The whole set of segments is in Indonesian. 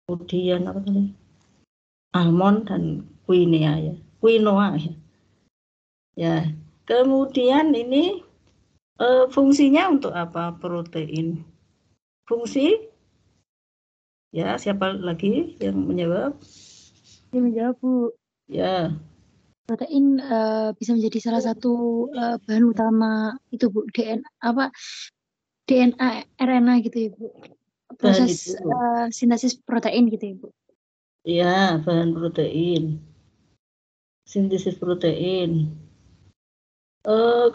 Kemudian apa tadi? Almond dan quinoa ya. Quinoa ya. Ya. Kemudian ini fungsinya untuk apa protein? Fungsi? Ya, siapa lagi yang menjawab? Dia menjawab, Bu. Ya. Protein bisa menjadi salah satu bahan utama itu, Bu. DNA, RNA gitu ya, Bu. Bahan Proses itu. sintesis protein gitu ya, Bu. Ya, bahan protein. Sintesis protein.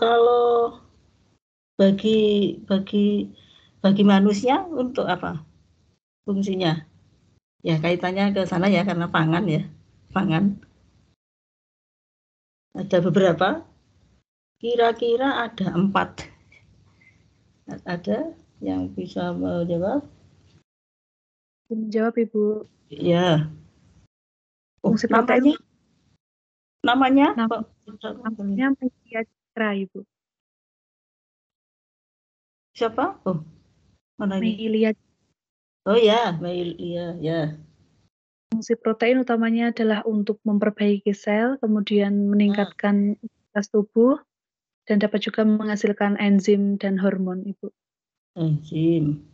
Kalau bagi manusia untuk apa fungsinya? Ya kaitannya ke sana ya karena pangan ya. Pangan. Ada beberapa. Kira-kira ada 4. Ada yang bisa menjawab? Menjawab, Ibu. Ya. Oh, Fungsi protein namanya kok namanya media citra, Ibu. siapa? Oh, mana ini? Melia. Oh ya, mail iya ya. Fungsi protein utamanya adalah untuk memperbaiki sel, kemudian meningkatkan imunitas tubuh, dan dapat juga menghasilkan enzim dan hormon, Ibu. Enzim.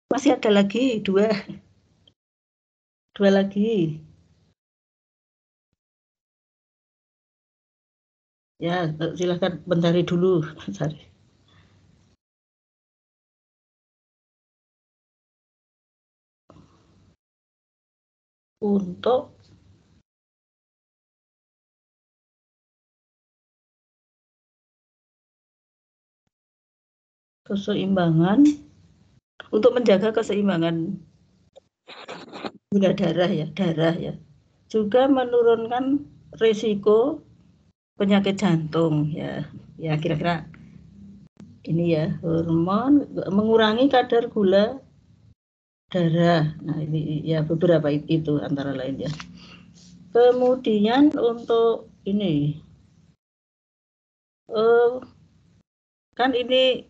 Masih ada lagi dua lagi. Ya, silakan mencari dulu. Cari. Untuk keseimbangan, untuk menjaga keseimbangan gula darah ya. Juga menurunkan risiko penyakit jantung ya. Ya kira-kira ini ya, hormon mengurangi kadar gula darah. Nah, ini ya beberapa itu antara lain ya. Kemudian untuk ini kan ini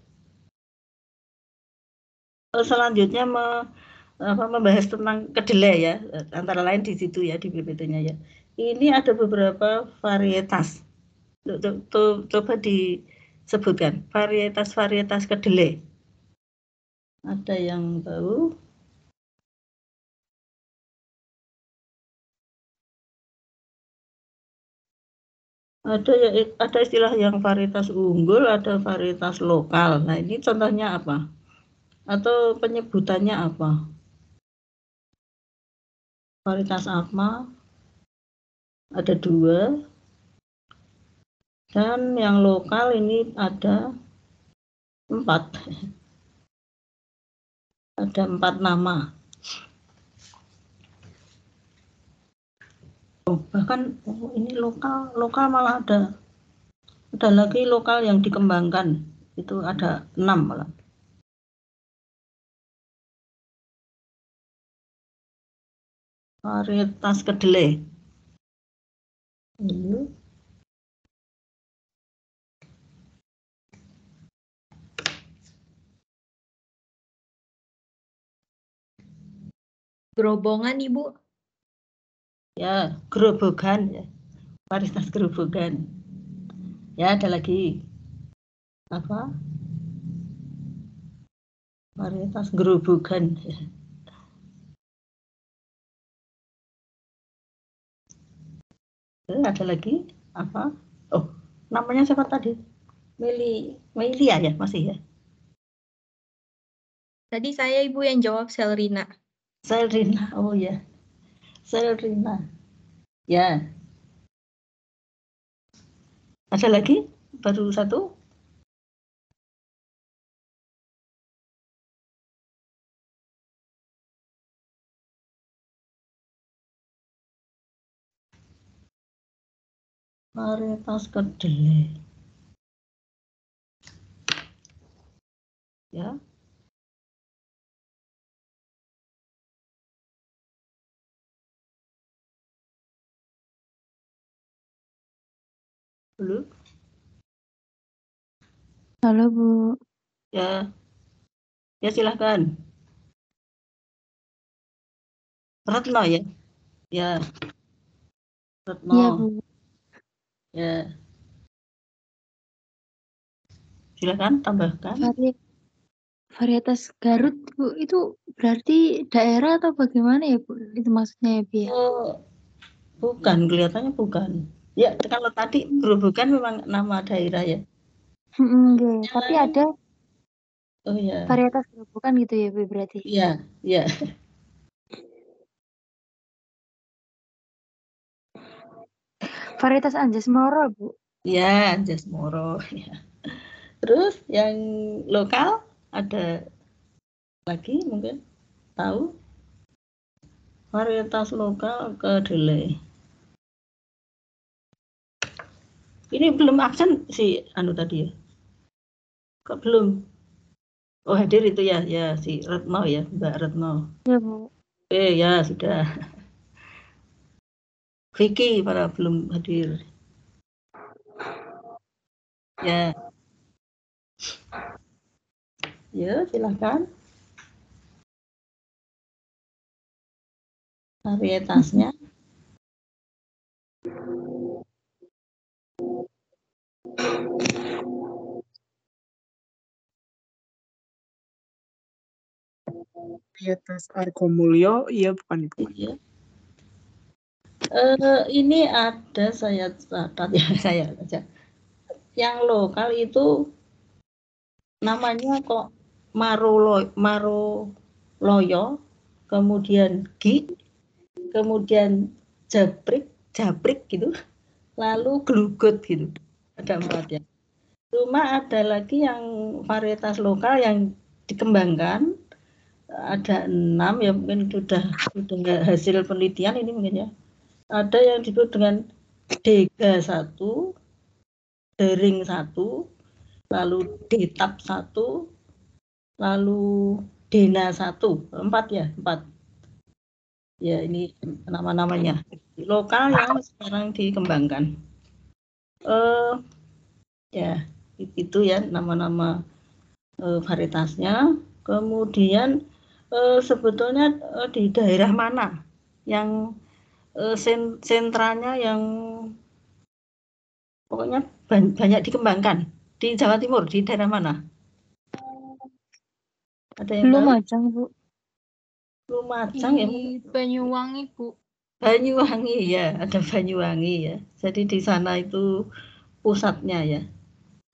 selanjutnya membahas tentang kedelai ya, antara lain di situ ya di PPT-nya ya. Ini ada beberapa varietas. Coba disebutkan varietas kedelai. Ada yang tahu? Ada istilah yang varietas unggul, ada varietas lokal. Nah, ini contohnya apa? Atau penyebutannya apa? Varietas apa? Ada 2. Dan yang lokal ini ada 4. Ada 4 nama. Bahkan ini lokal malah ada lagi lokal yang dikembangkan. Itu ada 6 malah. Varietas kedelai. Ini Gerobongan, Ibu. ya, gerobogan ya. Varietas gerobogan. Ya, ada lagi. Apa? Varietas gerobogan. Ada lagi apa? Oh, namanya siapa tadi? Melia ya, masih ya? Tadi saya Ibu yang jawab Selrina. Selrina, oh ya. Selrina. Ya. Ada lagi? Baru 1? Varietas kedelai. Ya. Dulu. Halo, Bu. Ya. Ya, silahkan. Retno ya. Ya. Retno. Iya, Bu. Ya. Silakan tambahkan. Varietas Garut, Bu, itu berarti daerah atau bagaimana ya, Bu? Itu maksudnya ya, Bu ya? Bukan, kelihatannya bukan. Ya, kalau tadi Gerobokan memang nama daerah ya. Okay. Tapi ada ya. Varietas Gerobokan gitu ya, Bu, berarti? Iya, iya. Varietas Anjas Moro, Bu. Ya, Anjas Moro. Ya. Terus yang lokal ada lagi mungkin tahu? Varietas lokal kedelai. Ini belum absen si anu tadi ya? Kok belum? Oh hadir itu ya, ya si Retno ya, Mbak Retno. Ya, Bu. Ya sudah. Vicky para belum hadir. Ya. Ya, silakan. Varietasnya. Varietas Argomulyo, iya bukan Ibu. Iya. Ini ada saya catat ya, saya baca. Yang lokal itu namanya kok Maroloyo, kemudian Gi, kemudian Japrik gitu, lalu Glugut gitu. Ada 4 ya. Cuma ada lagi yang varietas lokal yang dikembangkan, ada 6 ya, mungkin sudah hasil penelitian ini mungkin ya. Ada yang disebut dengan Dega 1, Dering 1, lalu Detap 1, lalu Dena 1, 4 ya, 4. Ya ini nama-namanya. Lokal yang sekarang dikembangkan. Ya itu ya nama-nama varietasnya. Kemudian sebetulnya di daerah mana yang sentranya yang pokoknya banyak dikembangkan di Jawa Timur, di daerah mana? Ada yang tahu? Lumajang, Bu. Lumajang ya? Banyuwangi, Bu. Banyuwangi ya, ada Banyuwangi ya. Jadi di sana itu pusatnya ya,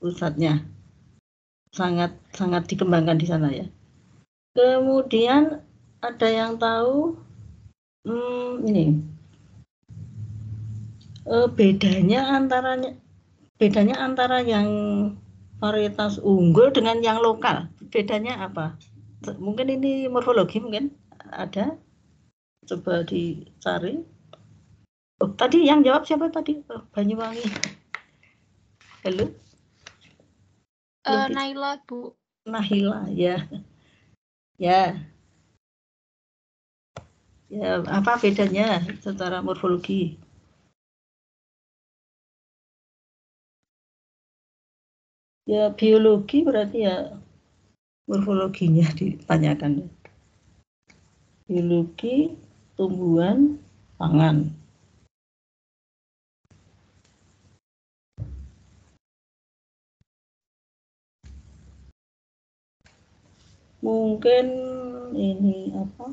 pusatnya sangat dikembangkan di sana ya. Kemudian ada yang tahu ini bedanya antara yang varietas unggul dengan yang lokal, bedanya apa? Mungkin ini morfologi mungkin ada, coba dicari. Oh, tadi yang jawab siapa tadi? Banyuwangi. Halo? Naila, Bu. Nahila ya. Ya, apa bedanya secara morfologi? Ya biologi berarti ya morfologinya ditanyakan. Biologi tumbuhan pangan. Mungkin ini apa?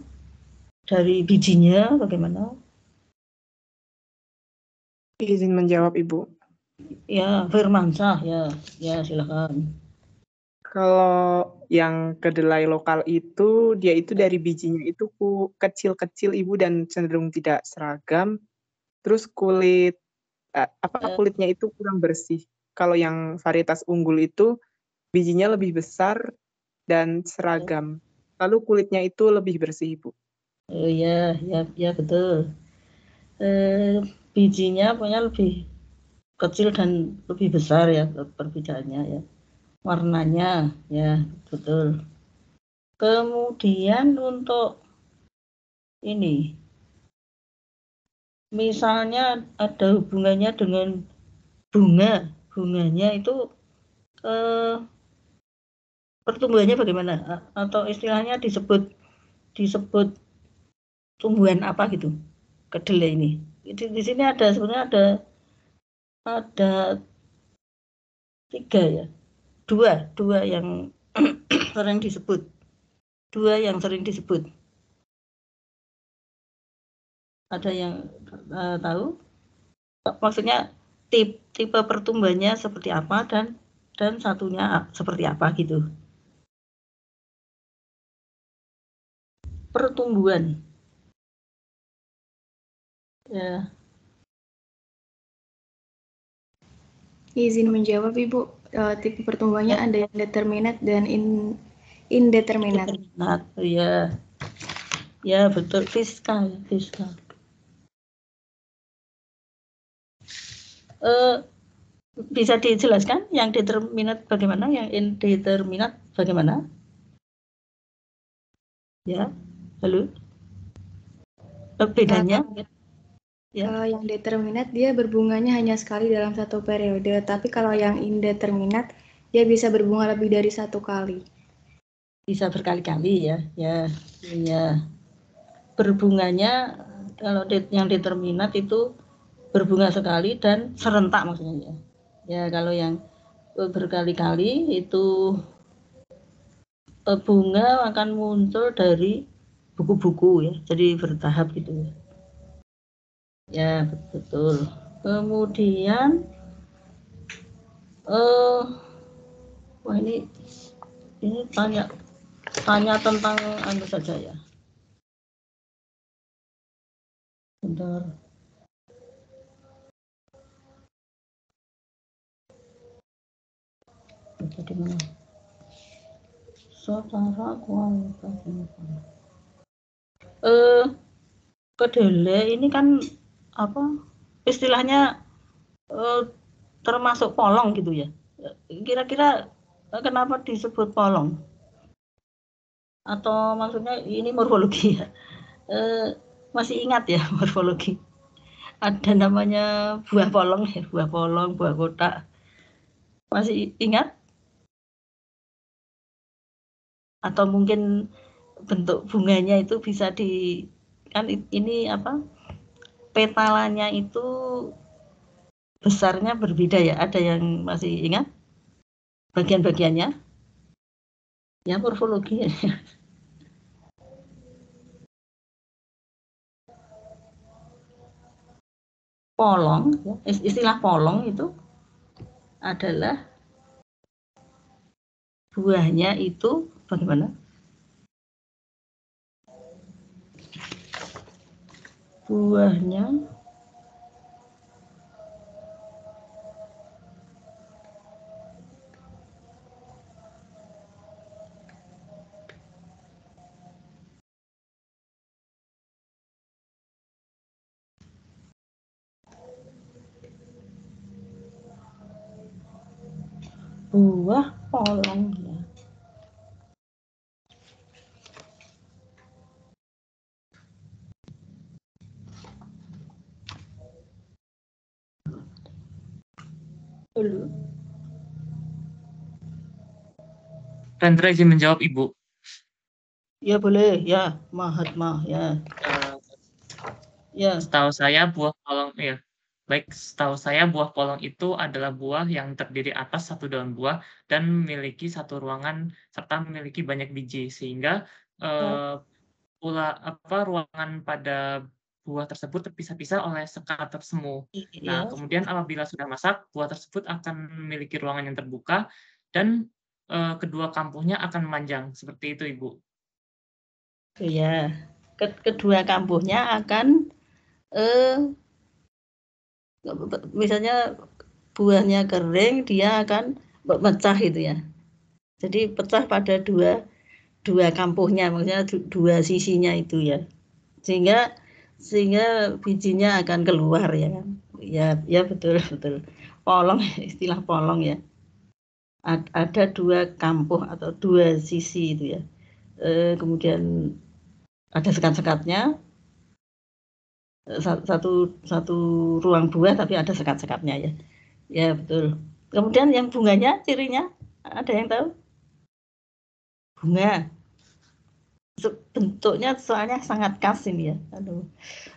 Dari bijinya bagaimana? Izin menjawab Ibu. Ya, Firmansyah ya silakan. Kalau yang kedelai lokal itu, dia itu dari bijinya itu kecil-kecil Ibu dan cenderung tidak seragam. Terus kulitnya itu kurang bersih. Kalau yang varietas unggul itu bijinya lebih besar dan seragam. Lalu kulitnya itu lebih bersih Ibu. Ya betul. Bijinya punya lebih kecil dan lebih besar ya perbedaannya ya. Warnanya ya betul. Kemudian untuk ini misalnya ada hubungannya dengan bunganya itu pertumbuhannya bagaimana atau istilahnya disebut tumbuhan apa gitu kedelai ini. Di sini ada sebenarnya ada 3 ya, dua yang sering disebut, ada yang tahu maksudnya tipe pertumbuhannya seperti apa dan satunya seperti apa gitu. Pertumbuhan ya. Izin menjawab Ibu, tipe pertumbuhannya ada yang determinate dan indeterminate. Ya, ya betul, fiskal. Bisa dijelaskan yang determinate bagaimana, yang indeterminate bagaimana? Ya, halo. Bedanya? Ya. Yang determinate dia berbunganya hanya sekali dalam satu periode, tapi kalau yang indeterminate dia bisa berbunga lebih dari 1 kali. Bisa berkali-kali ya. Berbunganya kalau yang determinat itu berbunga sekali dan serentak maksudnya ya. Ya kalau yang berkali-kali itu bunga akan muncul dari buku-buku ya, jadi bertahap gitu ya. Ya betul. Kemudian wah ini tanya tentang anu saja ya. Bentar. Jadi mana? Secara kualitas kedelai ini kan apa istilahnya termasuk polong gitu ya. Kira-kira kenapa disebut polong? Atau maksudnya ini morfologi ya? Masih ingat ya morfologi? Ada namanya buah polong ya, buah kotak. Masih ingat? Atau mungkin bentuk bunganya itu bisa kan ini apa? Petalanya itu besarnya berbeda ya. Ada yang masih ingat bagian-bagiannya? Ya morfologi. Polong, ya. Istilah polong itu adalah buahnya itu bagaimana? Buahnya buah polong ya. Dulu. Rendra izin menjawab Ibu. Ya boleh, ya Mahatma ya. Ya. Setahu saya buah polong ya. Baik, setahu saya buah polong itu adalah buah yang terdiri atas satu daun buah dan memiliki satu ruangan serta memiliki banyak biji sehingga ruangan pada buah tersebut terpisah-pisah oleh sekat tersemu. Nah, kemudian apabila sudah masak, buah tersebut akan memiliki ruangan yang terbuka dan kedua kampuhnya akan memanjang. Seperti itu, Ibu. Ya, kedua kampuhnya akan misalnya buahnya kering, dia akan pecah itu ya. Jadi pecah pada dua kampuhnya, maksudnya dua sisinya itu ya. Sehingga bijinya akan keluar ya kan. Ya betul. Polong, istilah polong ya. Ada dua kampuh atau dua sisi itu ya. Kemudian ada sekat-sekatnya. Satu ruang buah tapi ada sekat-sekatnya ya. Ya betul. Kemudian yang bunganya cirinya ada yang tahu? Bunga. bentuknya soalnya sangat khas ini ya. Aduh,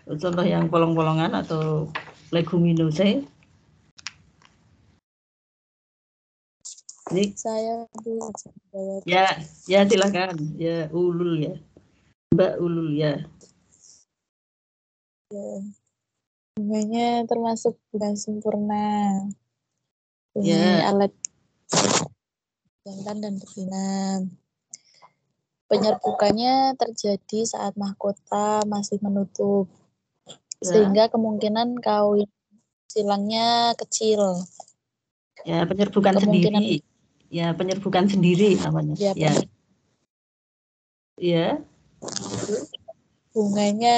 contoh yang polong-polongan atau leguminosae. Ini Saya ya silakan. Ya, ulul ya. Mbak Ulul ya. Bunganya termasuk bunga sempurna. Bunga alat jantan dan betina. Penyerbukannya terjadi saat mahkota masih menutup, sehingga kemungkinan kawin silangnya kecil. Ya, penyerbukan sendiri. Ya, penyerbukan sendiri namanya. Ya. Bunganya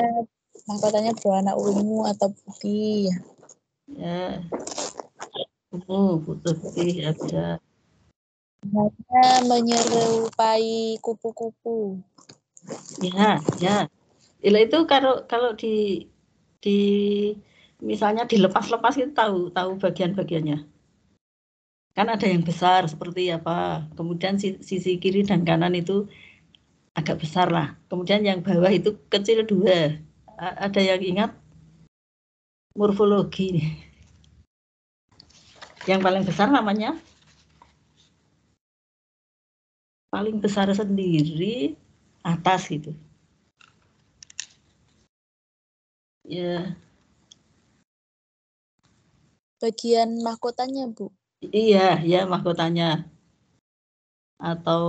mahkotanya berwarna ungu atau putih. Ya. Putih ya bisa. Bunganya menyerupai kupu-kupu. Ya. Itu kalau di misalnya dilepas-lepas itu tahu bagian-bagiannya. Kan ada yang besar seperti apa. Kemudian sisi kiri dan kanan itu agak besar lah. Kemudian yang bawah itu kecil 2. Ada yang ingat morfologi? Yang paling besar namanya? Paling besar sendiri atas gitu. Ya. Bagian mahkotanya, Bu. Iya, mahkotanya. Atau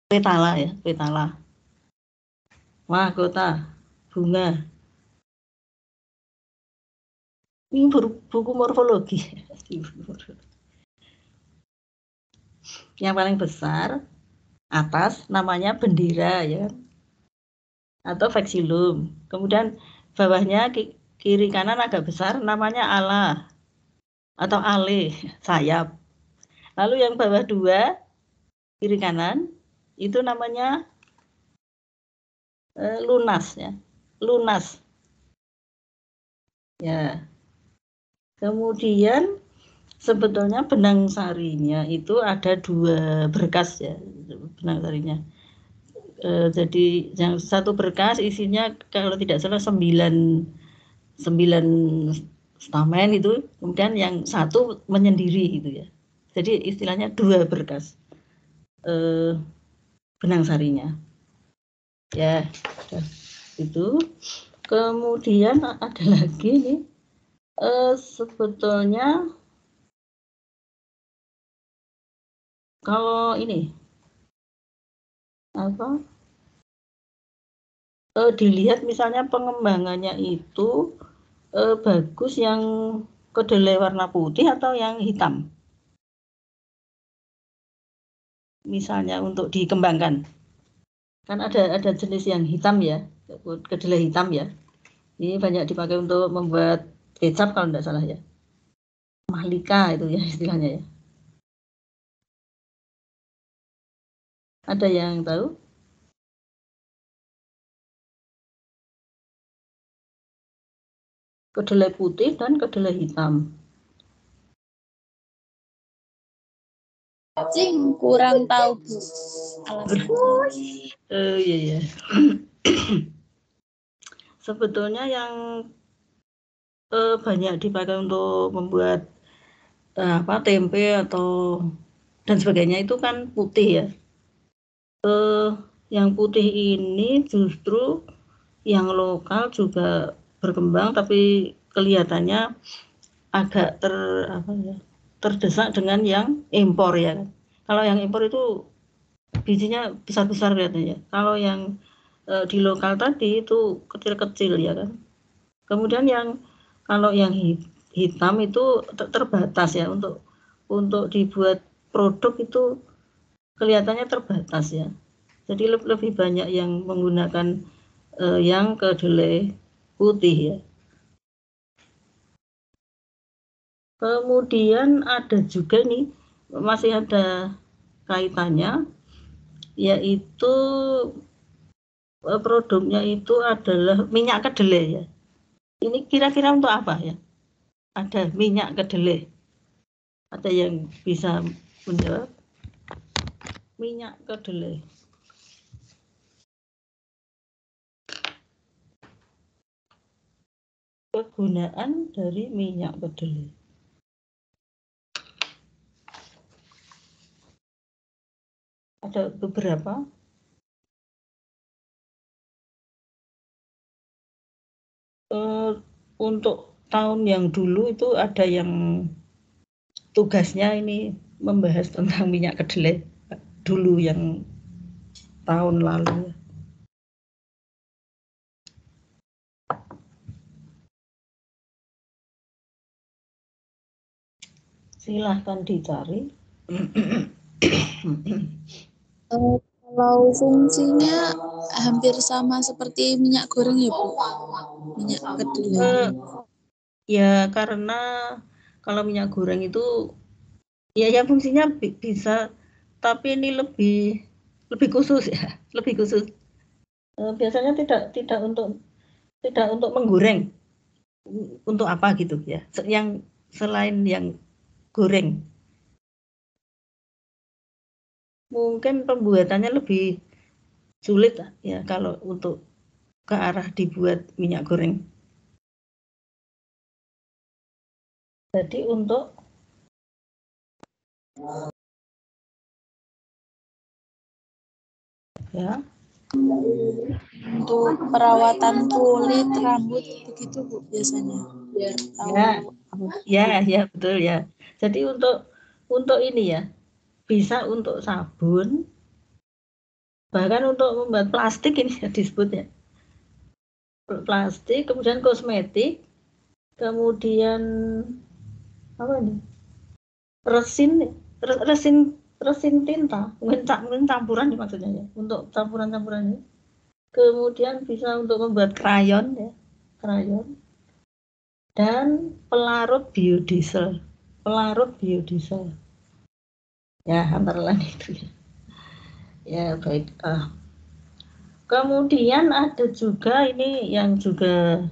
petala ya, petala. Mahkota, bunga. Ini buku morfologi. Yang paling besar atas namanya bendera ya. Atau vexillum. Kemudian bawahnya kiri kanan agak besar namanya ala atau ale, sayap. Lalu yang bawah 2 kiri kanan itu namanya lunas ya. Lunas. Ya. Kemudian sebetulnya benang sarinya itu ada 2 berkas ya, benang sarinya. Jadi yang satu berkas isinya kalau tidak salah 9 stamen itu, kemudian yang satu menyendiri gitu ya. Jadi istilahnya 2 berkas benang sarinya. Ya, itu. Kemudian ada lagi nih, sebetulnya kalau ini apa? Dilihat misalnya pengembangannya itu bagus yang kedelai warna putih atau yang hitam. Misalnya untuk dikembangkan. Kan ada jenis yang hitam ya, kedelai hitam ya. Ini banyak dipakai untuk membuat kecap kalau tidak salah ya. Mahlika itu ya istilahnya ya. Ada yang tahu? Kedelai putih dan kedelai hitam. Kurang tahu, Bu. Iya. Sebetulnya yang banyak dipakai untuk membuat tempe atau dan sebagainya itu kan putih ya. Yang putih ini justru yang lokal juga berkembang, tapi kelihatannya agak terdesak dengan yang impor ya. Kalau yang impor itu bijinya besar-besar kelihatannya. Kalau yang di lokal tadi itu kecil-kecil ya kan. Kemudian kalau yang hitam itu terbatas ya, untuk dibuat produk itu kelihatannya terbatas ya. Jadi lebih banyak yang menggunakan yang kedelai putih ya. Kemudian ada juga nih, masih ada kaitannya, yaitu produknya itu adalah minyak kedelai ya. Ini kira-kira untuk apa ya? Ada minyak kedelai. Ada yang bisa menjawab? Minyak kedelai. Kegunaan dari minyak kedelai. Ada beberapa. Untuk tahun yang dulu itu ada yang tugasnya ini membahas tentang minyak kedelai dulu yang tahun lalu. Silahkan dicari. Kalau fungsinya hampir sama seperti minyak goreng ya Bu? Minyak kedelai. Ya karena kalau minyak goreng itu ya fungsinya bisa, tapi ini lebih khusus ya, lebih khusus. Biasanya tidak untuk menggoreng. Untuk apa gitu ya? Yang selain yang goreng. Mungkin pembuatannya lebih sulit ya kalau untuk ke arah dibuat minyak goreng. Jadi untuk ya untuk perawatan kulit, rambut begitu Bu biasanya. Ya betul ya. Jadi untuk ini ya, bisa untuk sabun, bahkan untuk membuat plastik ini ya disebut ya. Plastik, kemudian kosmetik, kemudian apa ini? Resin tinta, mungkin campuran maksudnya ya, untuk campuran-campurannya. Kemudian bisa untuk membuat krayon ya, krayon. Dan pelarut biodiesel. Ya, antara lain itu ya. Ya, baik. Kemudian ada juga ini yang juga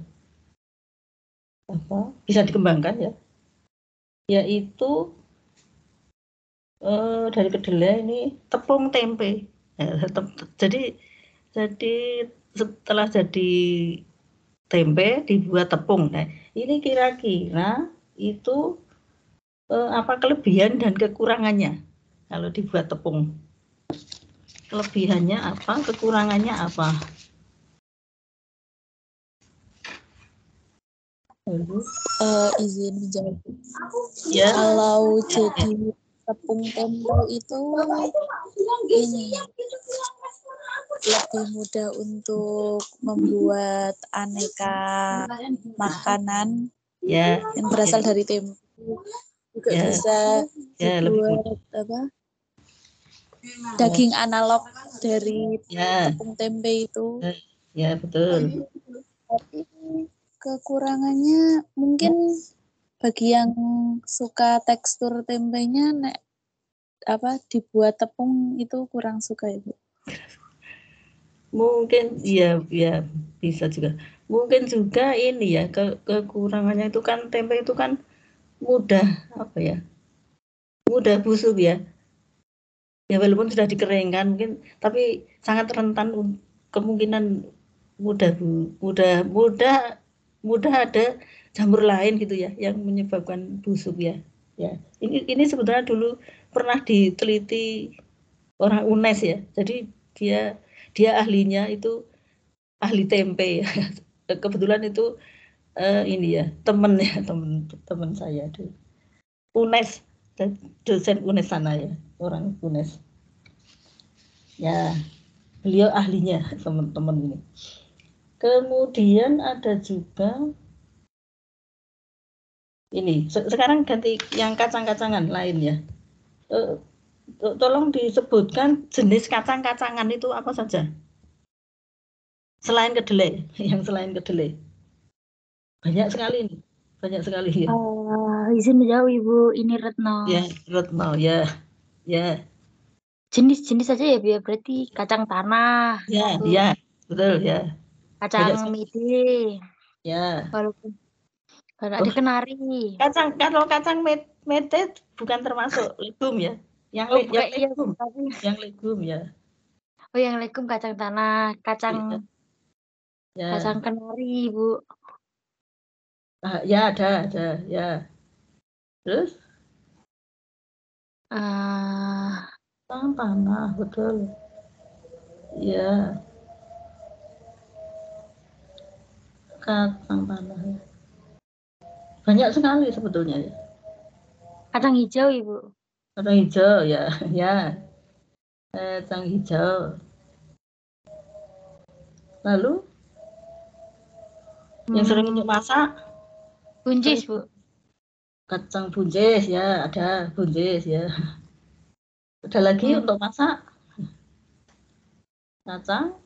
bisa dikembangkan ya. Yaitu dari kedelai ini tepung tempe. Ya, jadi setelah jadi tempe dibuat tepung. Nah, ini kira-kira itu apa kelebihan dan kekurangannya kalau dibuat tepung? Kelebihannya apa? Kekurangannya apa? Izin menjawab. Ya. Kalau jadi tepung tempe itu ini lebih mudah untuk membuat aneka makanan Ya. yang berasal dari tempe. Juga bisa dibuat daging analog dari tepung tempe itu. Ya, betul. Tapi kekurangannya mungkin bagi yang suka tekstur tempenya dibuat tepung itu kurang suka ya Bu. Mungkin ya bisa juga. Mungkin juga ini ya kekurangannya itu kan tempe itu kan mudah mudah busuk ya. Ya walaupun sudah dikeringkan mungkin, tapi sangat rentan kemungkinan mudah ada jamur lain gitu ya yang menyebabkan busuk ya. Ya. Ini sebetulnya dulu pernah diteliti orang UNES ya. Jadi dia ahlinya itu ahli tempe ya. Kebetulan itu ini ya teman saya dulu. UNES, dosen UNES sana ya, orang UNES. Ya, beliau ahlinya teman-teman ini. Kemudian ada juga ini, sekarang ganti yang kacang-kacangan lain ya. Tolong disebutkan jenis kacang-kacangan itu apa saja? Selain kedelai, yang selain kedelai. Banyak sekali ini. Banyak sekali ya. Izin menjawab Ibu, ini Retno. Ya, Retno ya. Ya. Jenis-jenis saja ya, biar berarti kacang tanah. Ya, betul ya. Kacang mede. Ya. Walaupun kalau ada kenari. Kalau kacang mede bukan termasuk legum ya. Yang legum ya. Oh, yang legum kacang tanah, kacang kenari, Bu. Ya ada ya. Terus kacang tanah, betul. Ya, kacang tanah ya. Banyak sekali sebetulnya ya. Kacang hijau, Ibu. Kacang hijau ya, ya. Kacang hijau. Lalu yang sering untuk masak? Buncis, Bu. Kacang buncis ya, ada buncis ya. Ada lagi untuk masak? Kacang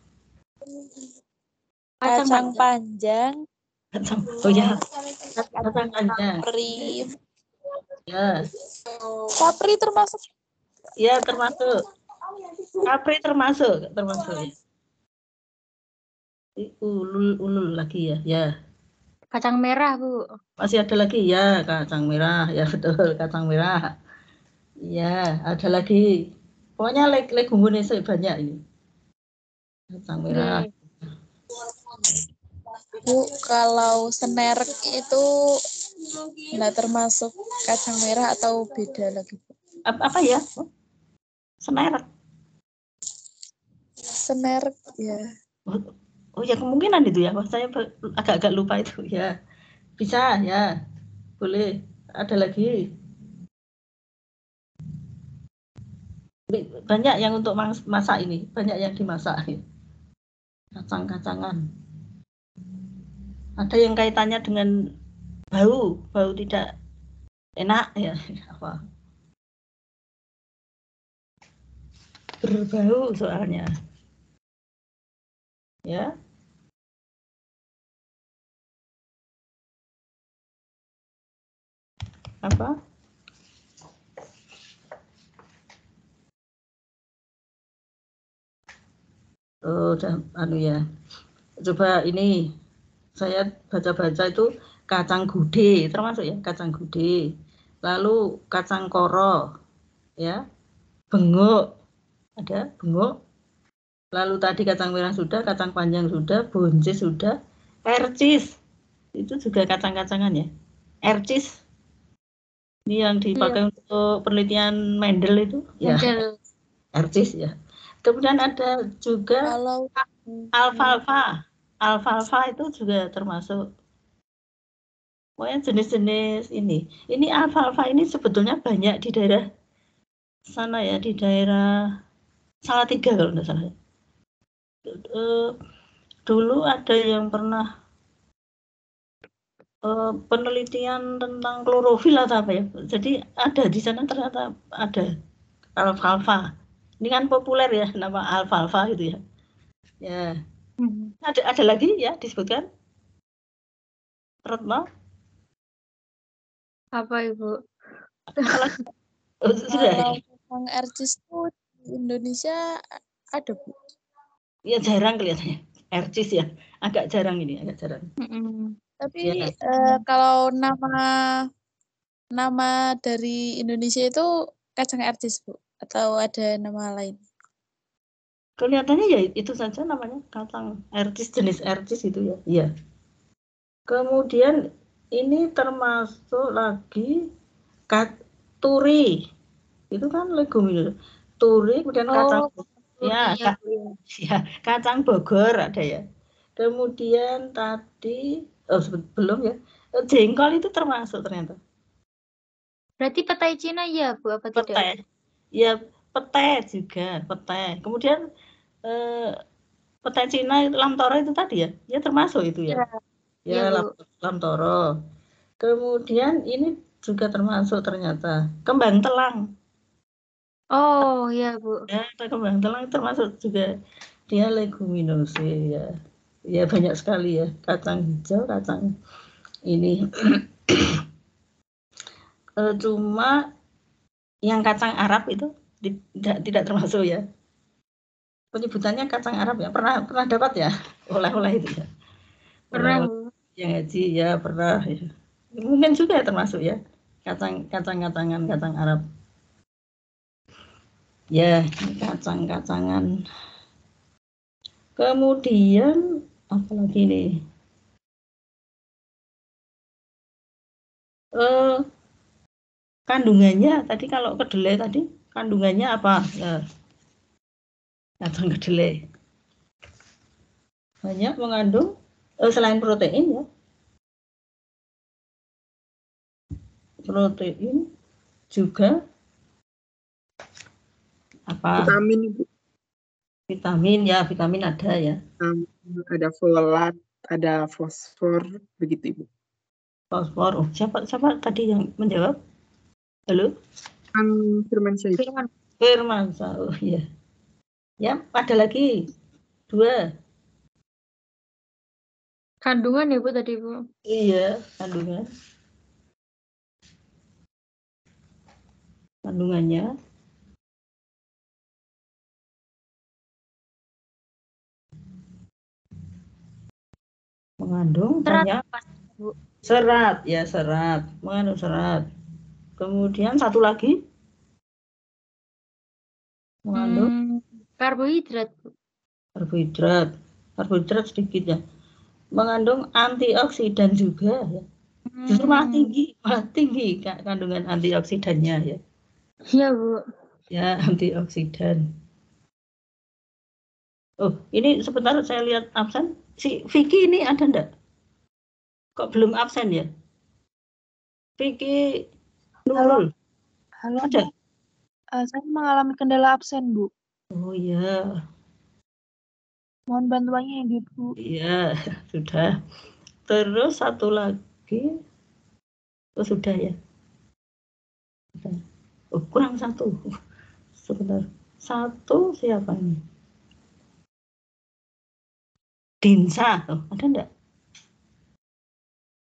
panjang. Oh ya, kacang panjang. Kapri. Ya. Kapri termasuk? Ya, termasuk. Kapri termasuk ya. Ulul lagi ya. Ya. Kacang merah, Bu. Masih ada lagi ya, kacang merah. Ya, betul, kacang merah. Ya, ada lagi. Pokoknya leguminase banyak ini. Kacang merah. Bu, kalau senerek itu nggak termasuk kacang merah atau beda lagi? Apa ya? Senerek. Senerek ya. Oh ya, kemungkinan itu ya. Saya agak lupa itu ya. Bisa ya. Boleh. Ada lagi. Banyak yang untuk masak ini. Banyak yang dimasak. Kacang-kacangan. Ada yang kaitannya dengan bau tidak enak ya. Apa? Berbau soalnya. Ya. Apa? Oh, ya. Coba ini saya baca-baca itu kacang gude termasuk ya, kacang gude. Lalu kacang koro, ya, bengok, ada bengok. Lalu tadi kacang merah sudah, kacang panjang sudah, buncis sudah, ercis itu juga kacang-kacangan ya. Ercis ini yang dipakai untuk penelitian Mendel itu, ya. Ercis ya. Kemudian ada juga alfalfa itu juga termasuk. Pokoknya jenis-jenis ini. Ini alfalfa ini sebetulnya banyak di daerah sana ya, di daerah Salatiga kalau tidak salah. Dulu ada yang pernah penelitian tentang klorofil atau apa ya. Jadi ada di sana ternyata ada alfalfa. Ini kan populer ya nama alfalfa gitu ya. Ya. Ada lagi ya disebutkan? Retno? Apa, Ibu? Kalau kacang ercis itu di Indonesia ada, Bu? Ya jarang kelihatannya. Ercis ya. Agak jarang ini, agak jarang. Tapi ya. Kalau nama dari Indonesia itu kacang ercis, Bu? Atau ada nama lain? Kelihatannya ya itu saja namanya, kacang ercis, jenis ercis itu ya. Iya. Kemudian ini termasuk lagi turi. Itu kan leguminosa. Turi, kemudian kacang ya, kacang Bogor ada ya. Kemudian tadi belum ya. Jengkol itu termasuk ternyata. Berarti petai Cina ya, Bu, apa tidak? Petai. Ya, petai juga, petai. Kemudian petai Cina lamtoro itu tadi ya. Ya termasuk itu ya. Ya, lamtoro. Kemudian ini juga termasuk ternyata kembang telang. Oh, ya, Bu. Ya, kembang telang termasuk juga, dia leguminosa ya. Ya banyak sekali ya, kacang hijau, kacang ini. Cuma yang kacang Arab itu tidak termasuk ya. Penyebutannya kacang Arab ya. Pernah dapat ya oleh-oleh itu ya. Pernah. Yang haji ya pernah ya. Mungkin juga termasuk ya. Kacang-kacangan kacang Arab. Ya, kacang-kacangan. Kemudian apa lagi nih? kandungannya tadi kalau kedelai tadi kandungannya apa? Datang kedelai. Banyak mengandung selain protein ya. Protein juga apa? Vitamin, Ibu. Vitamin ya, vitamin ada ya. Ada folat, ada fosfor, begitu Ibu. Fosfor. Oh, siapa tadi yang menjawab? Halo? Firmansyah. Firmansyah. Oh iya. Ya, ada lagi 2. Kandungan ya Bu tadi Bu. Iya, kandungan. Kandungannya mengandung banyak serat ya, serat, mengandung serat. Kemudian satu lagi mengandung karbohidrat Bu. Karbohidrat sedikit ya. Mengandung antioksidan juga ya. Justru malah tinggi kandungan antioksidannya ya. Iya Bu. Ya, antioksidan. Oh, ini sebentar saya lihat absen. Si Vicky ini ada enggak? Kok belum absen ya? Vicky Nurul. Halo, ada? saya mengalami kendala absen, Bu. Oh iya. Mohon bantuannya ya, Bu. Iya, sudah. Terus satu lagi. Oh, sudah ya. Sudah. Oh, kurang satu. Sebentar. Satu siapa ini? Dinsa. Oh, ada enggak?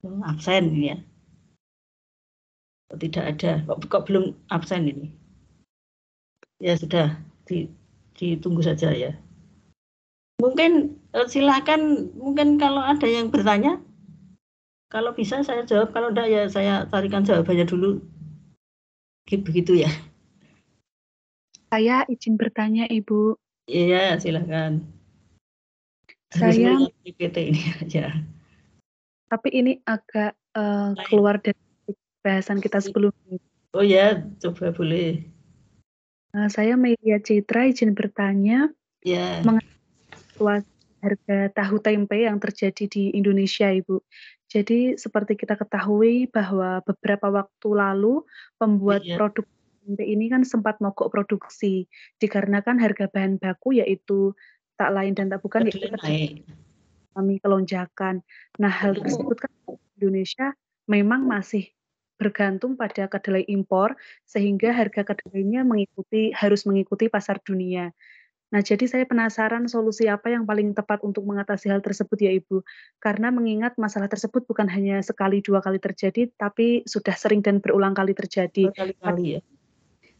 Oh, absen ini ya. Oh, tidak ada. Kok belum absen ini? Ya sudah, ditunggu saja ya. Mungkin silakan, mungkin kalau ada yang bertanya, kalau bisa saya jawab, kalau enggak ya saya carikan jawabannya dulu. Begitu ya. Saya izin bertanya, Ibu. Iya, silakan. Saya PPT ini aja. Tapi ini agak keluar dari bahasan kita sebelumnya. Oh ya, coba boleh. Saya Melia Citra izin bertanya mengenai harga tahu tempe yang terjadi di Indonesia, Ibu. Jadi seperti kita ketahui bahwa beberapa waktu lalu pembuat produk tempe ini kan sempat mogok produksi dikarenakan harga bahan baku yaitu tak lain dan tak bukan yaitu kami kelonjakan. Nah, hal tersebut kan Indonesia memang masih bergantung pada kedelai impor sehingga harga kedelainya harus mengikuti pasar dunia. Nah, jadi saya penasaran solusi apa yang paling tepat untuk mengatasi hal tersebut ya Ibu. Karena mengingat masalah tersebut bukan hanya sekali 2 kali terjadi, tapi sudah sering dan berulang kali terjadi. Berkali-kali ya.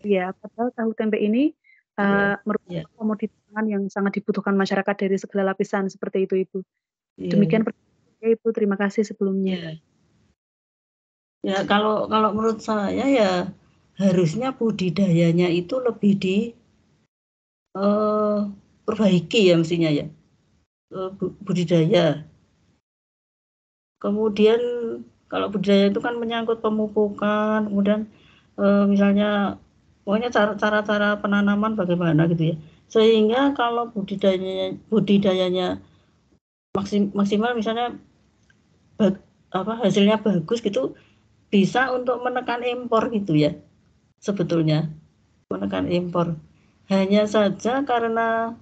Iya, padahal tahu tempe ini merupakan komoditas pangan yang sangat dibutuhkan masyarakat dari segala lapisan seperti itu Ibu. Demikian pertanyaan Ibu, terima kasih sebelumnya. Ya, kalau menurut saya ya harusnya budidayanya itu lebih perbaiki ya mestinya ya. Budidaya. Kemudian kalau budidaya itu kan menyangkut pemupukan, kemudian misalnya pokoknya cara-cara penanaman bagaimana gitu ya. Sehingga kalau budidayanya maksimal misalnya hasilnya bagus gitu, bisa untuk menekan impor gitu ya. Sebetulnya menekan impor. Hanya saja karena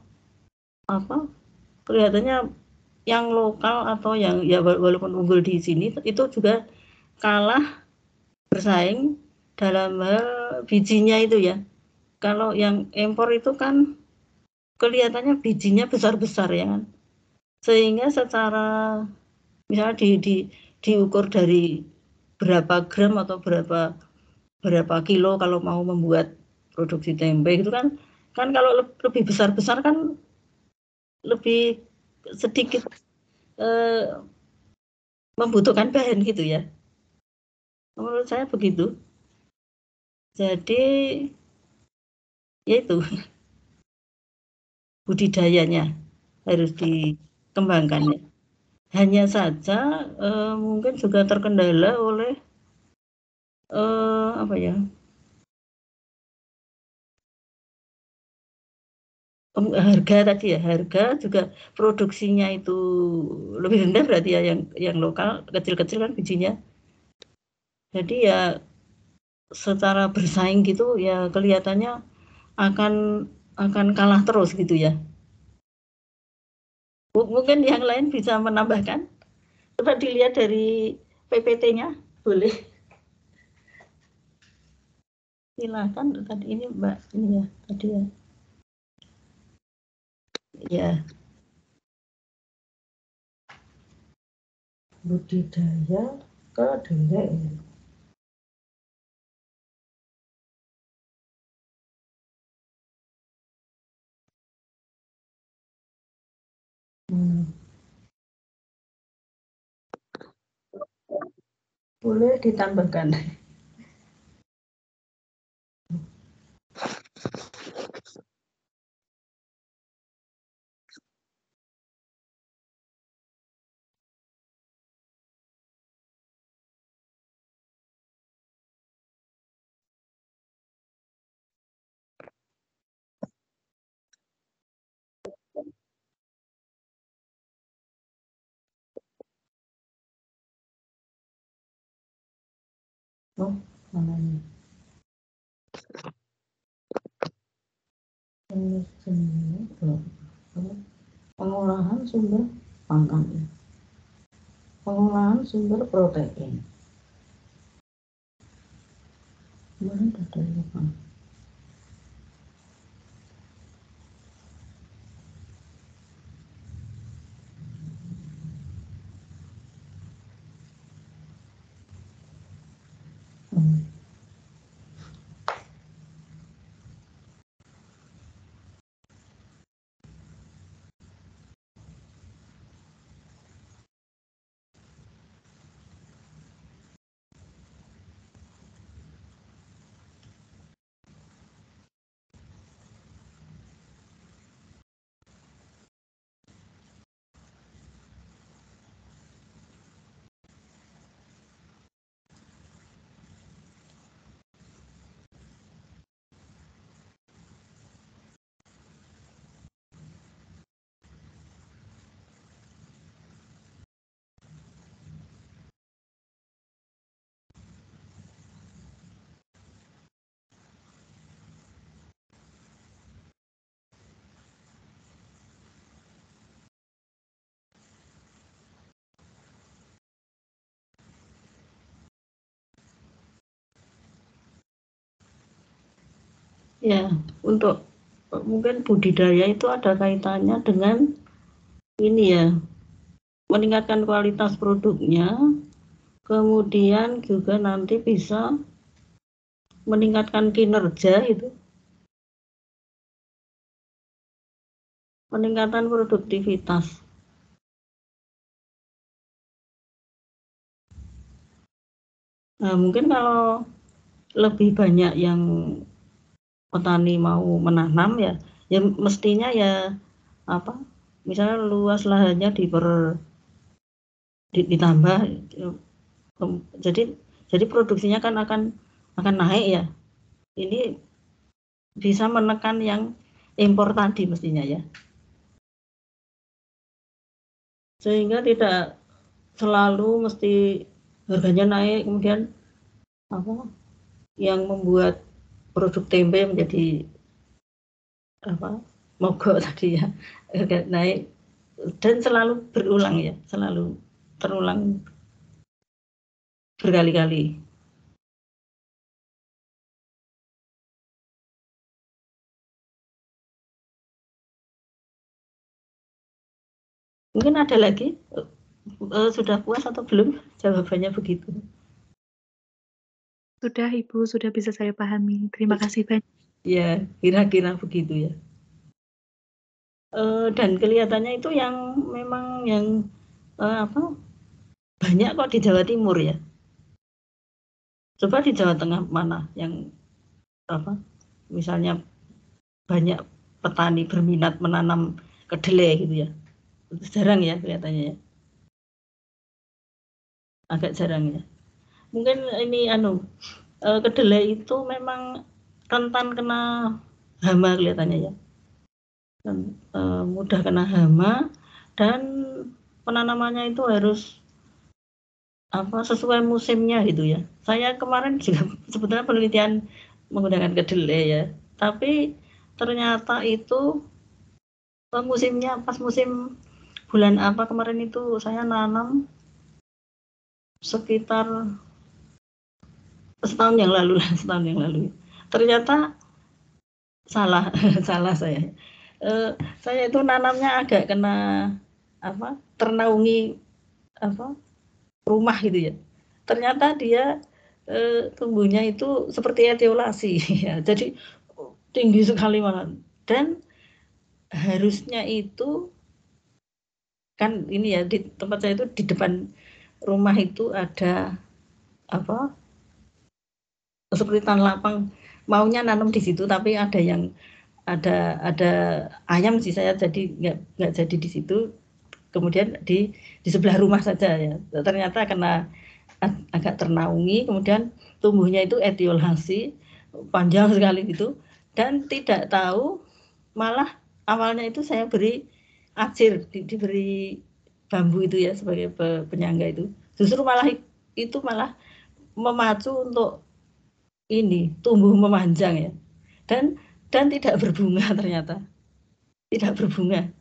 kelihatannya yang lokal atau yang ya walaupun unggul di sini itu juga kalah bersaing dalam hal bijinya itu ya. Kalau yang impor itu kan kelihatannya bijinya besar-besar ya kan. Sehingga secara misalnya diukur dari berapa gram atau berapa kilo kalau mau membuat produksi tempe itu kan kalau lebih besar-besar kan lebih sedikit membutuhkan bahan gitu ya. Menurut saya begitu. Jadi yaitu budidayanya harus dikembangkan ya. Hanya saja mungkin juga terkendala oleh apa ya? Harga tadi ya, harga juga produksinya itu lebih rendah berarti ya yang lokal, kecil-kecil kan bijinya. Jadi ya secara bersaing gitu ya kelihatannya akan kalah terus gitu ya. Mungkin yang lain bisa menambahkan? Coba dilihat dari PPT-nya, boleh. Silakan tadi ini Mbak ini ya tadi ya. Ya. Budidaya kedelai. Boleh ditambahkan. Oh, mana ini? Pengolahan sumber pangan, pengolahan sumber protein. Kemarin ada apa? Ya, untuk mungkin budidaya itu ada kaitannya dengan ini ya, meningkatkan kualitas produknya, kemudian juga nanti bisa meningkatkan kinerja itu, peningkatan produktivitas. Nah, mungkin kalau lebih banyak yang petani mau menanam ya mestinya ya apa misalnya luas lahannya ditambah jadi produksinya kan akan naik ya. Ini bisa menekan yang impor tadi mestinya ya. Sehingga tidak selalu mesti harganya naik kemudian apa yang membuat produk tempe menjadi apa mogok tadi ya naik dan selalu berulang ya, selalu terulang berkali-kali. Mungkin ada lagi? Sudah puas atau belum? Jawabannya begitu. Sudah Ibu, sudah bisa saya pahami. Terima kasih banyak. Ya, kira-kira begitu ya. Dan kelihatannya itu yang memang yang apa banyak kok di Jawa Timur ya. Coba di Jawa Tengah mana yang apa misalnya banyak petani berminat menanam kedelai gitu ya. Jarang ya kelihatannya ya. Agak jarang ya. Mungkin ini kedelai itu memang rentan kena hama kelihatannya ya. Dan, mudah kena hama dan penanamannya itu harus sesuai musimnya gitu ya. Saya kemarin juga sebetulnya penelitian menggunakan kedelai ya, tapi ternyata itu musimnya pas musim bulan apa kemarin itu saya nanam sekitar setahun yang lalu. Ternyata salah salah saya. Saya itu nanamnya agak kena ternaungi rumah gitu ya. Ternyata dia tumbuhnya itu seperti etiolasi ya. Jadi tinggi sekali malah. Dan harusnya itu kan ini ya di tempat saya itu di depan rumah itu ada seperti tanah lapang, maunya nanam di situ tapi ada ayam sih, saya jadi nggak jadi di situ. Kemudian di sebelah rumah saja ya. Ternyata kena agak ternaungi, kemudian tumbuhnya itu etiolasi panjang sekali gitu, dan tidak tahu malah awalnya itu saya beri acir, diberi bambu itu ya sebagai penyangga itu, justru malah memacu untuk ini tumbuh memanjang ya, dan tidak berbunga, ternyata tidak berbunga.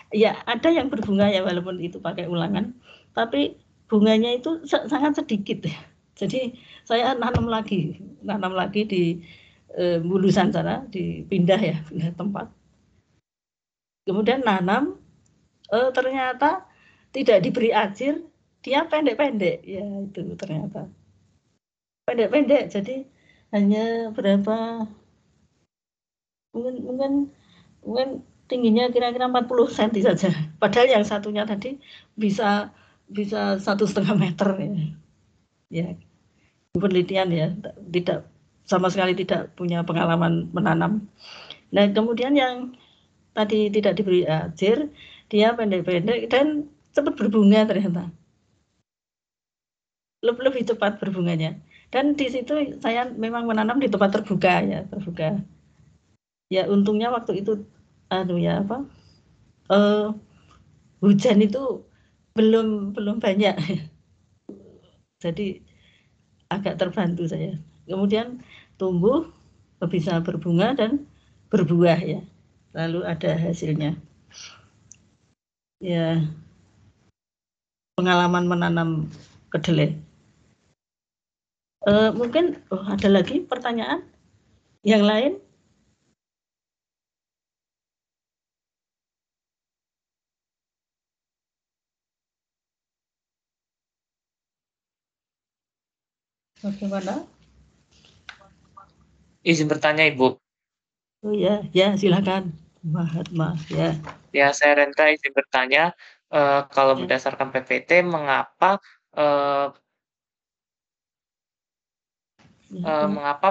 Ya ada yang berbunga ya walaupun itu pakai ulangan, tapi bunganya itu sangat sedikit ya. Jadi saya nanam lagi di Bulusan sana, pindah tempat. Kemudian nanam, ternyata tidak diberi acir, dia pendek-pendek ya, itu ternyata pendek-pendek. Jadi hanya berapa, mungkin tingginya kira-kira 40 cm saja. Padahal yang satunya tadi bisa 1,5 meter ya. Penelitian ya, tidak sama sekali tidak punya pengalaman menanam. Nah, kemudian yang tadi tidak diberi acir, dia pendek-pendek dan cepat berbunga ternyata. Lebih cepat berbunganya. Dan di situ saya memang menanam di tempat terbuka. Ya untungnya waktu itu hujan itu belum banyak. Jadi agak terbantu saya. Kemudian tumbuh, bisa berbunga dan berbuah ya. Lalu ada hasilnya. Ya, pengalaman menanam kedelai. Mungkin ada lagi pertanyaan yang lain? Bagaimana? Izin bertanya, Ibu. Oh ya, silakan, Mahatma. Ya. Ya, saya Renta izin bertanya, kalau berdasarkan PPT, mengapa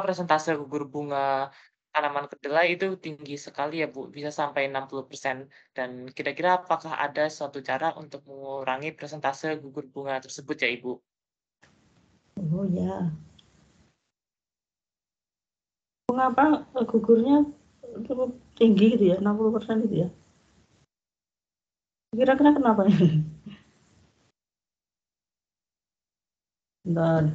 persentase gugur bunga tanaman kedelai itu tinggi sekali ya, Bu, bisa sampai 60%. Dan kira-kira apakah ada suatu cara untuk mengurangi persentase gugur bunga tersebut ya, Ibu? Oh ya. Mengapa gugurnya cukup tinggi gitu ya, 60% gitu ya? Kira-kira kenapa? Bentar.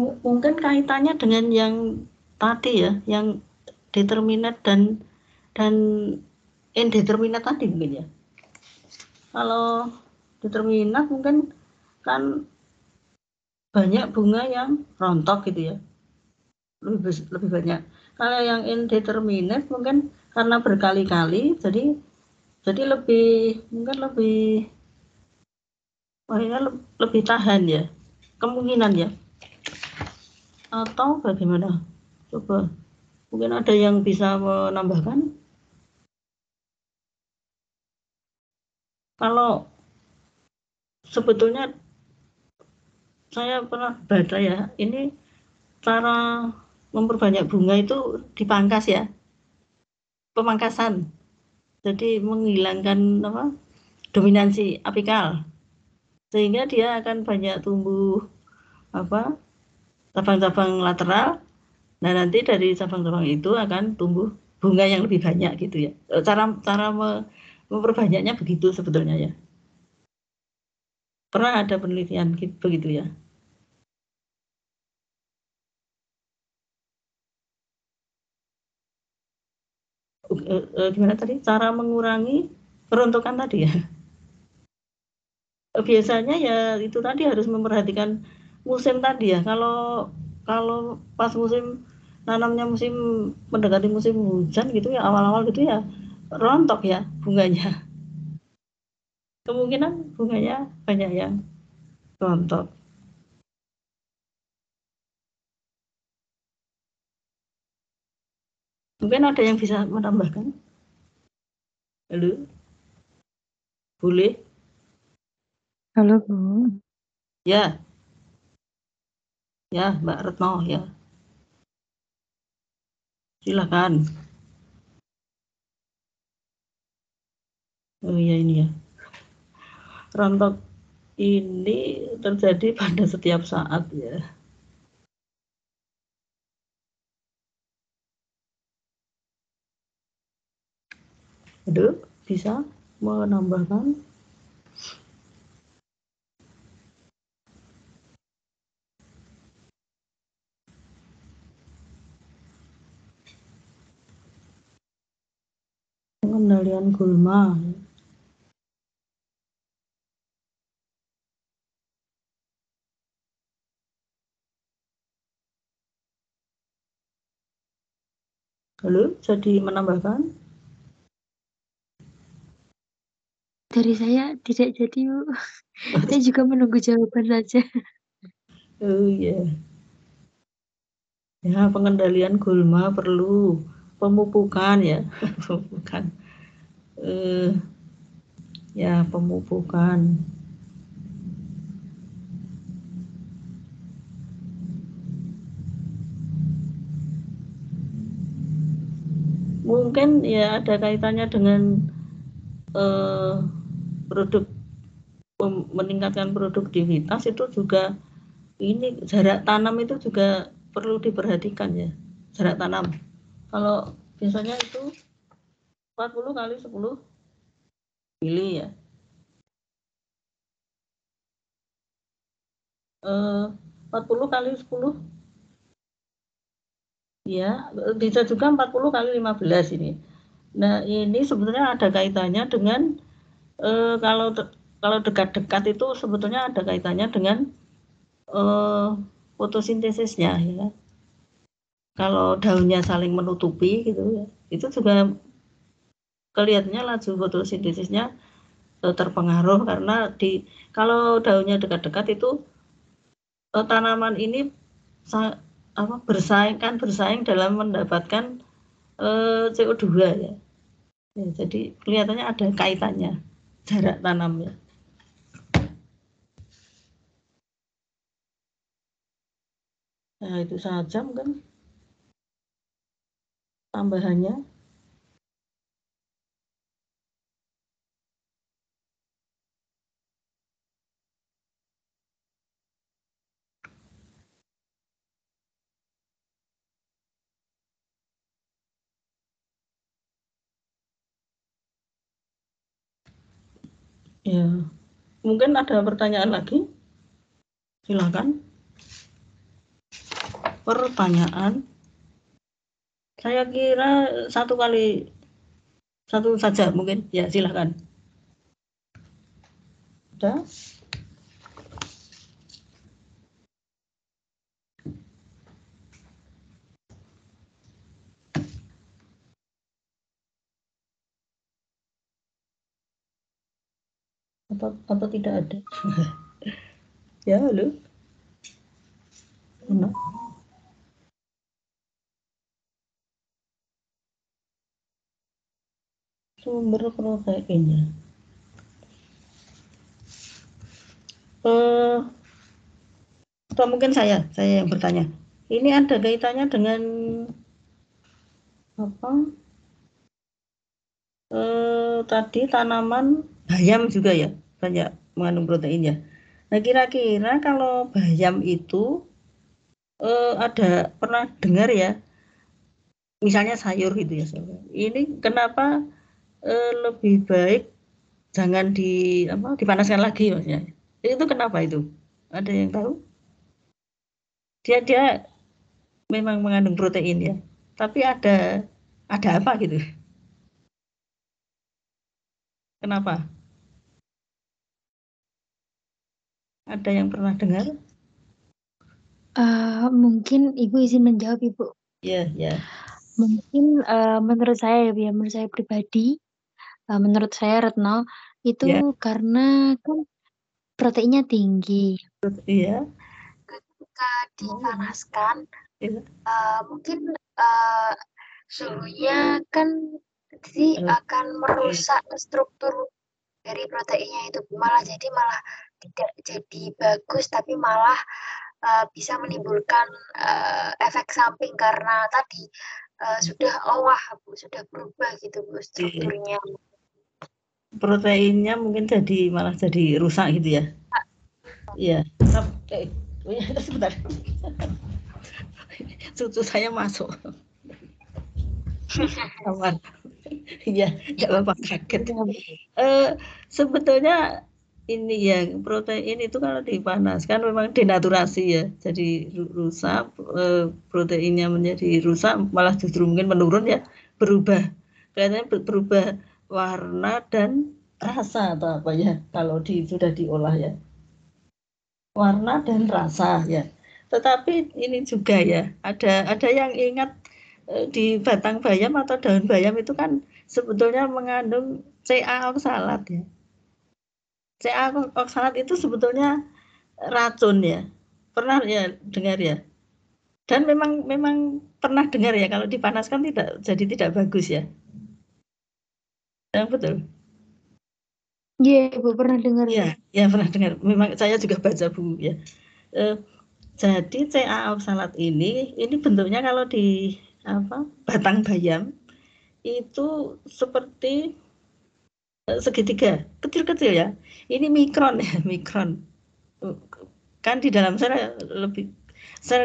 Mungkin kaitannya dengan yang tadi ya, yang determinate dan indeterminate tadi mungkin ya. Kalau determinate mungkin kan banyak bunga yang rontok gitu ya, lebih banyak. Kalau yang indeterminate mungkin karena berkali-kali, jadi lebih tahan ya, kemungkinan ya. Atau bagaimana? Coba, mungkin ada yang bisa menambahkan? Kalau sebetulnya saya pernah baca ya, ini cara memperbanyak bunga itu dipangkas ya, pemangkasan. Jadi menghilangkan dominansi apikal, sehingga dia akan banyak tumbuh cabang-cabang lateral. Nah, nanti dari cabang-cabang itu akan tumbuh bunga yang lebih banyak gitu ya. Cara memperbanyaknya begitu sebetulnya ya. Pernah ada penelitian begitu ya. Gimana tadi? Cara mengurangi kerontokan tadi ya. Biasanya ya itu tadi harus memperhatikan musim tadi ya. Kalau pas musim nanamnya musim mendekati musim hujan gitu ya, awal-awal gitu ya rontok ya bunganya. Kemungkinan bunganya banyak yang rontok. Mungkin ada yang bisa menambahkan? Halo? Boleh? Halo, Bu. Ya. Ya, Mbak Retno ya. Silakan. Oh iya ini ya. Rontok ini terjadi pada setiap saat ya. Aduh, bisa menambahkan? Pengendalian gulma. Halo, jadi menambahkan? Dari saya tidak jadi, Bu. Saya juga menunggu jawaban saja. Oh iya. Ya, pengendalian gulma perlu pemupukan ya. Pemupukan. Ya, pemupukan. Mungkin ya ada kaitannya dengan produk meningkatkan produktivitas itu juga ini jarak tanam itu juga perlu diperhatikan ya, jarak tanam. Kalau biasanya itu 40 kali 10 mili ya. 40 kali 10 ya, bisa juga 40 kali 15 ini. Nah, ini sebenarnya ada kaitannya dengan kalau dekat-dekat itu sebetulnya ada kaitannya dengan fotosintesisnya ya. Kalau daunnya saling menutupi gitu ya, itu juga kelihatannya laju fotosintesisnya terpengaruh karena kalau daunnya dekat-dekat itu tanaman ini bersaing dalam mendapatkan CO2 ya. Jadi kelihatannya ada kaitannya jarak tanamnya. Nah, itu saja mungkin tambahannya. Ya, mungkin ada pertanyaan lagi? Silakan. Pertanyaan? Saya kira satu saja mungkin. Ya, silakan. Ada? Atau tidak ada? Ya, halo. Mana? Sumber proteinnya. Atau mungkin saya yang bertanya. Ini ada kaitannya dengan apa? Tadi tanaman bayam juga ya, banyak mengandung protein ya. Nah, kira-kira kalau bayam itu ada pernah dengar ya, misalnya sayur gitu ya. Ini kenapa lebih baik jangan dipanaskan lagi maksudnya. Itu kenapa itu? Ada yang tahu? Dia memang mengandung protein ya, tapi ada apa gitu? Kenapa? Ada yang pernah dengar? Mungkin Ibu izin menjawab, Ibu. Ya. Mungkin menurut saya ya, menurut saya pribadi, menurut saya Retno itu karena kan proteinnya tinggi. Iya. Ketika dipanaskan, mungkin suhunya kan akan merusak struktur dari proteinnya itu, malah tidak jadi bagus, tapi malah bisa menimbulkan efek samping karena tadi sudah sudah berubah gitu Bu strukturnya. Proteinnya mungkin malah jadi rusak gitu ya? Iya. Sebentar. Cucu saya masuk. Kamar. Iya, nggak apa-apa, kaget. Sebetulnya ini yang protein itu kalau dipanaskan memang denaturasi ya, jadi rusak, proteinnya menjadi rusak, malah justru mungkin menurun ya, berubah, kelihatannya berubah warna dan rasa atau apa ya, kalau sudah diolah ya, warna dan rasa ya. Tetapi ini juga ya, ada yang ingat di batang bayam atau daun bayam itu kan sebetulnya mengandung CA oksalat ya. CA oksalat itu sebetulnya racun ya. Pernah ya dengar ya? Dan memang pernah dengar ya, kalau dipanaskan tidak bagus ya. Yang betul. Iya, Ibu pernah dengar. Ya pernah dengar. Memang saya juga baca buku ya. Jadi CA oksalat ini bentuknya kalau di batang bayam itu seperti segitiga, kecil-kecil ya. Ini mikron ya, mikron. Kan di dalam sel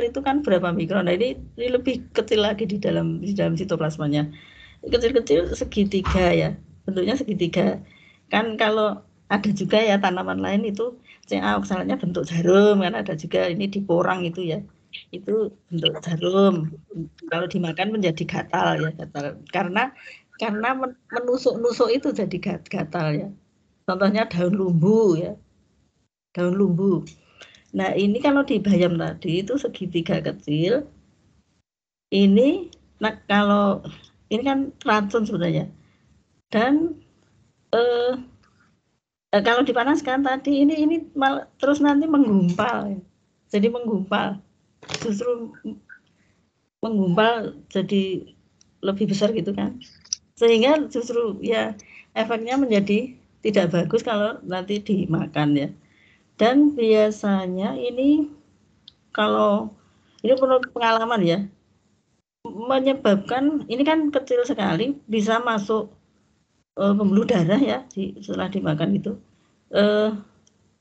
itu kan berapa mikron. Nah, ini lebih kecil lagi di dalam sitoplasmanya. Kecil-kecil segitiga ya. Bentuknya segitiga. Kan kalau ada juga ya tanaman lain itu CA oksalatnya bentuk jarum, kan ada juga ini di porang itu ya. Itu bentuk jarum. Kalau dimakan menjadi gatal ya, gatal. Karena menusuk-nusuk itu jadi gatal ya. Contohnya daun lumbu ya. Daun lumbu. Nah, ini kalau di bayam tadi itu segitiga kecil. Ini kalau ini kan racun sebenarnya. Dan kalau dipanaskan tadi ini malah terus nanti menggumpal. Jadi menggumpal. Justru menggumpal jadi lebih besar gitu kan. Sehingga justru ya efeknya menjadi tidak bagus kalau nanti dimakan ya. Dan biasanya ini kalau ini menurut pengalaman ya, menyebabkan ini kan kecil sekali, bisa masuk pembuluh darah ya setelah dimakan itu,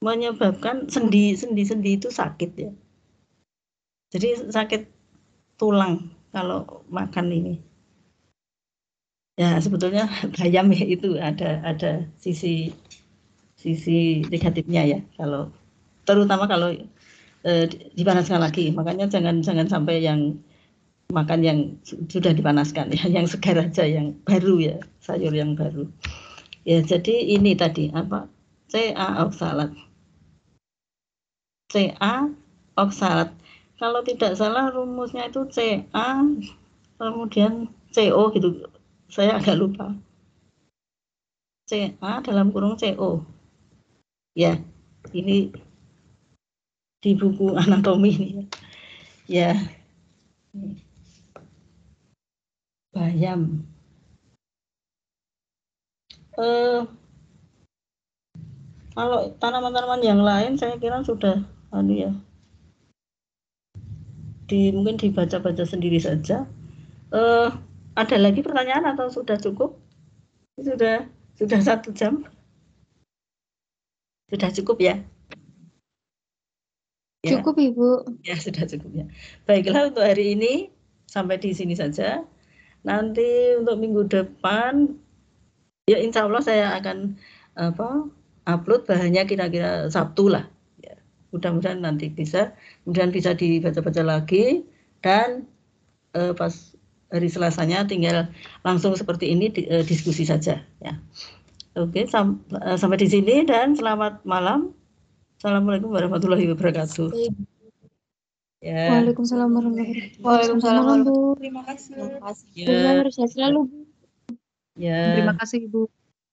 menyebabkan sendi itu sakit ya. Jadi sakit tulang kalau makan ini. Ya sebetulnya bayam ya itu ada sisi negatifnya ya, kalau terutama kalau dipanaskan lagi. Makanya jangan sampai yang makan yang sudah dipanaskan ya, yang segar aja, yang baru ya, sayur yang baru. Ya, jadi ini tadi CA oksalat. CA oksalat. Kalau tidak salah rumusnya itu CA kemudian CO gitu. Saya agak lupa. CA dalam kurung CO. Ya, ini di buku anatomi ini ya. Bayam. Kalau tanaman-tanaman yang lain saya kira sudah ya. mungkin dibaca-baca sendiri saja. Ada lagi pertanyaan atau sudah cukup? Sudah 1 jam? Sudah cukup ya? Cukup Ibu. Ya, sudah cukup ya. Baiklah, untuk hari ini sampai di sini saja. Nanti untuk minggu depan, ya insya Allah saya akan upload bahannya kira-kira Sabtu lah. Ya, mudah-mudahan nanti kemudian bisa dibaca-baca lagi, dan pas hari Selasanya tinggal langsung seperti ini diskusi saja. Ya. Oke, sampai di sini dan selamat malam. Assalamualaikum warahmatullahi wabarakatuh. Ya. Waalaikumsalam warahmatullahi wabarakatuh. Waalaikumsalam. Bu. Terima kasih. Ya. Harus selalu Bu. Ya. Terima kasih Ibu.